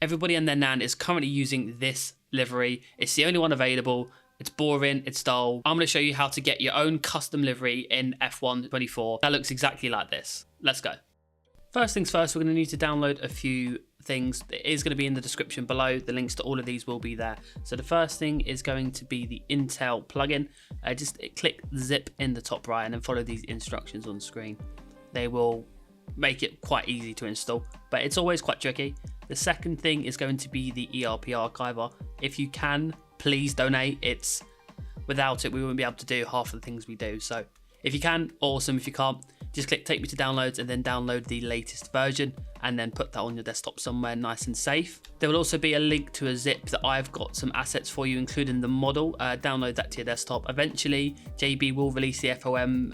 Everybody and their nan is currently using this livery. It's the only one available. It's boring, it's dull. I'm going to show you how to get your own custom livery in F1 24. That looks exactly like this. Let's go. First things first, we're going to need to download a few things. It is going to be in the description below. The links to all of these will be there. So the first thing is going to be the Intel plugin. Just click zip in the top right and then follow these instructions on screen. They will make it quite easy to install, but it's always quite tricky. The second thing is going to be the ERP Archiver. If you can, please donate. Without it, we wouldn't be able to do half of the things we do. So if you can, awesome. If you can't, just click take me to downloads and then download the latest version and then put that on your desktop somewhere nice and safe. There will also be a link to a zip that I've got some assets for you, including the model. Download that to your desktop. Eventually, JB will release the FOM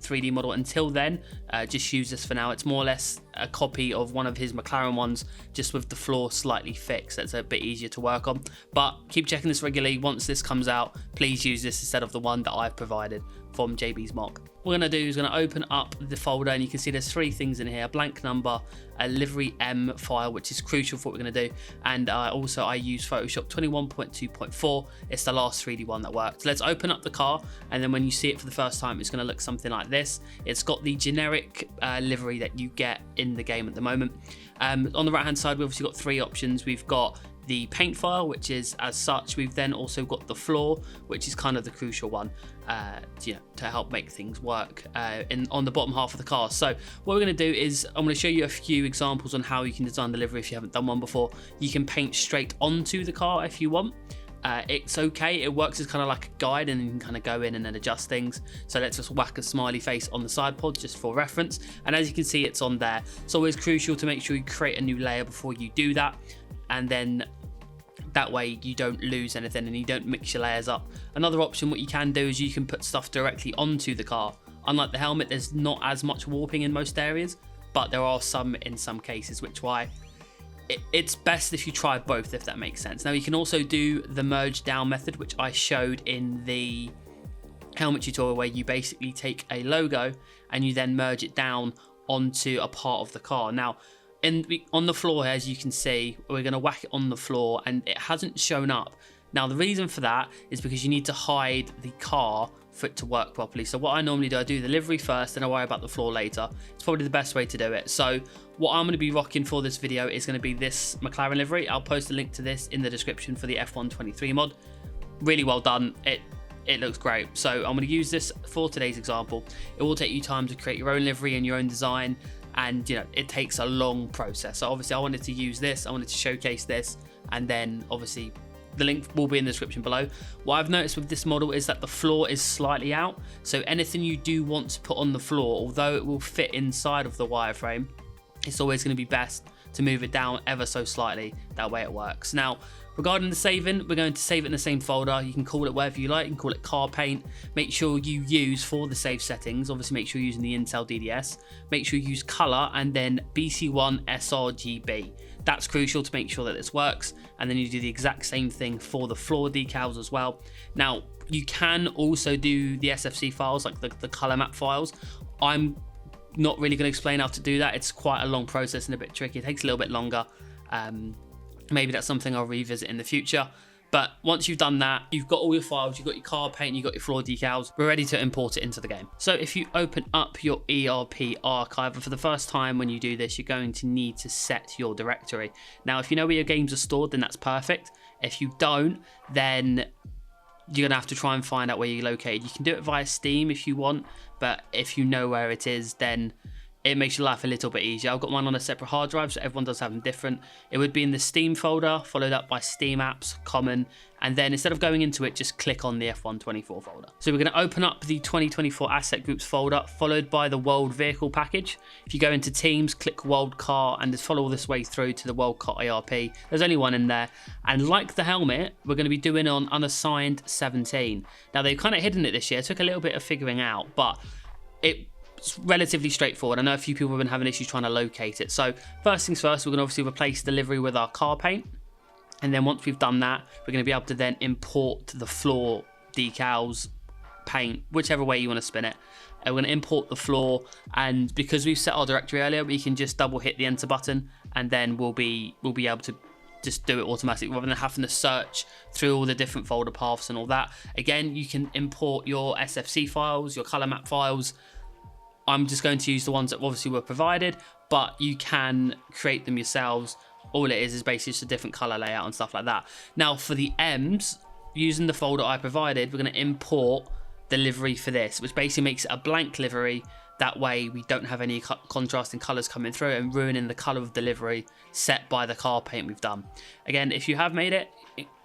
3D model. Until then, just use this for now. It's more or less a copy of one of his McLaren ones, just with the floor slightly fixed. That's a bit easier to work on, but keep checking this regularly. Once this comes out, please use this instead of the one that I've provided from JB's mock. What we're going to do is going to open up the folder, and you can see there's three things in here: a blank number, a livery M file, which is crucial for what we're going to do, and also I use Photoshop 21.2.4. It's the last 3D one that worked. So let's open up the car, and then when you see it for the first time, it's going to look something like this. It's got the generic livery that you get in the game at the moment. On the right hand side, we've obviously got three options. We've got the paint file, which is as such. We've then also got the floor, which is kind of the crucial one to help make things work on the bottom half of the car. So what we're going to do is I'm going to show you a few examples on how you can design the livery if you haven't done one before. You can paint straight onto the car if you want. It's okay, it works as kind of like a guide, and you can kind of go in and then adjust things. So let's just whack a smiley face on the side pod just for reference, and as you can see, it's on there. It's always crucial to make sure you create a new layer before you do that, and then that way you don't lose anything and you don't mix your layers up. Another option, what you can do is you can put stuff directly onto the car. Unlike the helmet, there's not as much warping in most areas, but there are some in some cases, which why it's best if you try both, if that makes sense. Now you can also do the merge down method, which I showed in the helmet tutorial, where you basically take a logo and you then merge it down onto a part of the car. Now on the floor here, as you can see, we're going to whack it on the floor and it hasn't shown up. Now the reason for that is because you need to hide the car for it to work properly. So what I normally do, I do the livery first and I worry about the floor later. It's probably the best way to do it. So what I'm going to be rocking for this video is going to be this McLaren livery. I'll post a link to this in the description for the F1 23 mod. Really well done. It looks great. So I'm going to use this for today's example. It will take you time to create your own livery and your own design, and it takes a long process. So obviously I wanted to use this, I wanted to showcase this, and then obviously the link will be in the description below. What I've noticed with this model is that the floor is slightly out, so anything you do want to put on the floor, although it will fit inside of the wireframe, it's always going to be best to move it down ever so slightly. That way it works. Now regarding the saving, we're going to save it in the same folder. You can call it whatever you like. You can call it car paint. Make sure you use, for the save settings, obviously make sure you're using the Intel DDS. Make sure you use color and then BC1 sRGB. That's crucial to make sure that this works. And then you do the exact same thing for the floor decals as well. Now you can also do the SFC files, like the color map files. I'm not really going to explain how to do that. It's quite a long process and a bit tricky. It takes a little bit longer. Maybe that's something I'll revisit in the future. But once you've done that, you've got all your files, you've got your car paint, you've got your floor decals, we're ready to import it into the game. So if you open up your ERP Archiver, for the first time when you do this, you're going to need to set your directory. Now, if you know where your games are stored, then that's perfect. If you don't, then you're going to have to try and find out where you're located. You can do it via Steam if you want, but if you know where it is, then it makes your life a little bit easier. I've got mine on a separate hard drive, so everyone does have them different. It would be in the Steam folder, followed up by Steam Apps, Common, and then instead of going into it, just click on the F1 24 folder. So we're going to open up the 2024 Asset Groups folder, followed by the World Vehicle package. If you go into Teams, click World Car, and just follow all this way through to the World Car ERP. There's only one in there. And like the helmet, we're going to be doing on unassigned 17. Now, they've kind of hidden it this year. It took a little bit of figuring out, but it's relatively straightforward. I know a few people have been having issues trying to locate it. So first things first, we're going to obviously replace the livery with our car paint. And then once we've done that, we're going to be able to then import the floor decals, paint, whichever way you want to spin it. And we're going to import the floor, and because we've set our directory earlier, we can just double hit the enter button, and then we'll be able to just do it automatically rather than having to search through all the different folder paths and all that. Again, you can import your SFC files, your color map files. I'm just going to use the ones that obviously were provided, but you can create them yourselves. All it is basically just a different color layout and stuff like that. Now for the M's, using the folder I provided, we're going to import the livery for this, which basically makes it a blank livery. That way we don't have any contrasting colors coming through and ruining the color of the livery set by the car paint we've done. Again, if you have made it,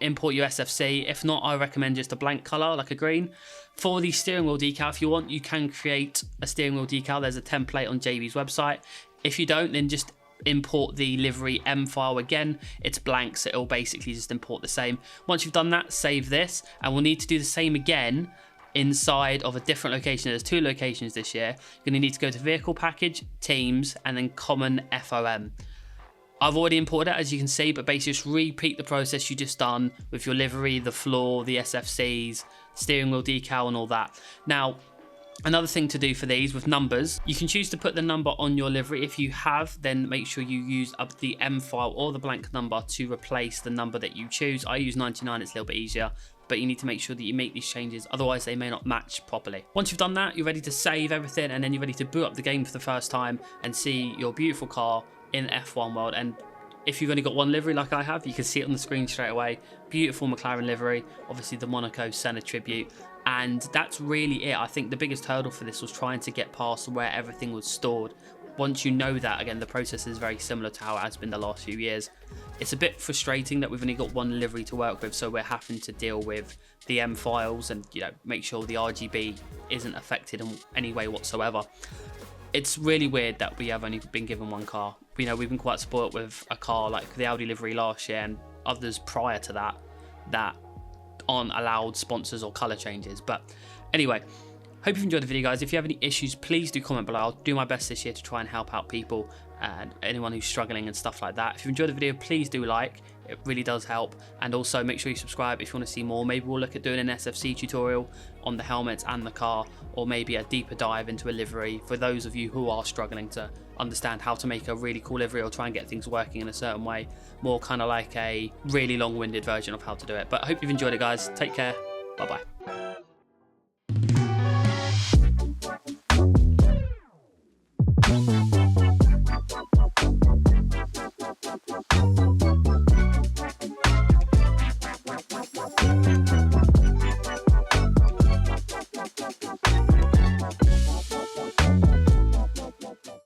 import your SFC. If not, I recommend just a blank color like a green. For the steering wheel decal, if you want, you can create a steering wheel decal. There's a template on JB's website. If you don't, then just import the livery M file. Again, it's blank, so it'll basically just import the same. Once you've done that, save this, and we'll need to do the same again inside of a different location. There's 2 locations this year. You're going to need to go to vehicle package, teams, and then common FOM. I've already imported it, as you can see, but basically just repeat the process you just done with your livery, the floor, the SFCs, steering wheel decal, and all that. Now, another thing to do for these with numbers, you can choose to put the number on your livery. If you have, then make sure you use up the M file or the blank number to replace the number that you choose. I use 99, it's a little bit easier, but you need to make sure that you make these changes, otherwise they may not match properly. Once you've done that, you're ready to save everything, and then you're ready to boot up the game for the first time and see your beautiful car in F1 world. And if you've only got one livery like I have, you can see it on the screen straight away. Beautiful McLaren livery, obviously the Monaco Senna tribute. And that's really it. I think the biggest hurdle for this was trying to get past where everything was stored. Once you know that, again, the process is very similar to how it has been the last few years. It's a bit frustrating that we've only got one livery to work with, so we're having to deal with the M files and, you know, make sure the RGB isn't affected in any way whatsoever. It's really weird that we have only been given one car. You know, we've been quite spoilt with a car like the Audi livery last year and others prior to that that aren't allowed sponsors or color changes. But anyway, hope you've enjoyed the video, guys. If you have any issues, please do comment below. I'll do my best this year to try and help out people and anyone who's struggling and stuff like that. If you enjoyed the video, please do like. It really does help. And also make sure you subscribe if you want to see more. Maybe we'll look at doing an SFC tutorial on the helmets and the car, or maybe a deeper dive into a livery for those of you who are struggling to understand how to make a really cool livery or try and get things working in a certain way. More kind of like a really long-winded version of how to do it. But I hope you've enjoyed it, guys. Take care. Bye-bye.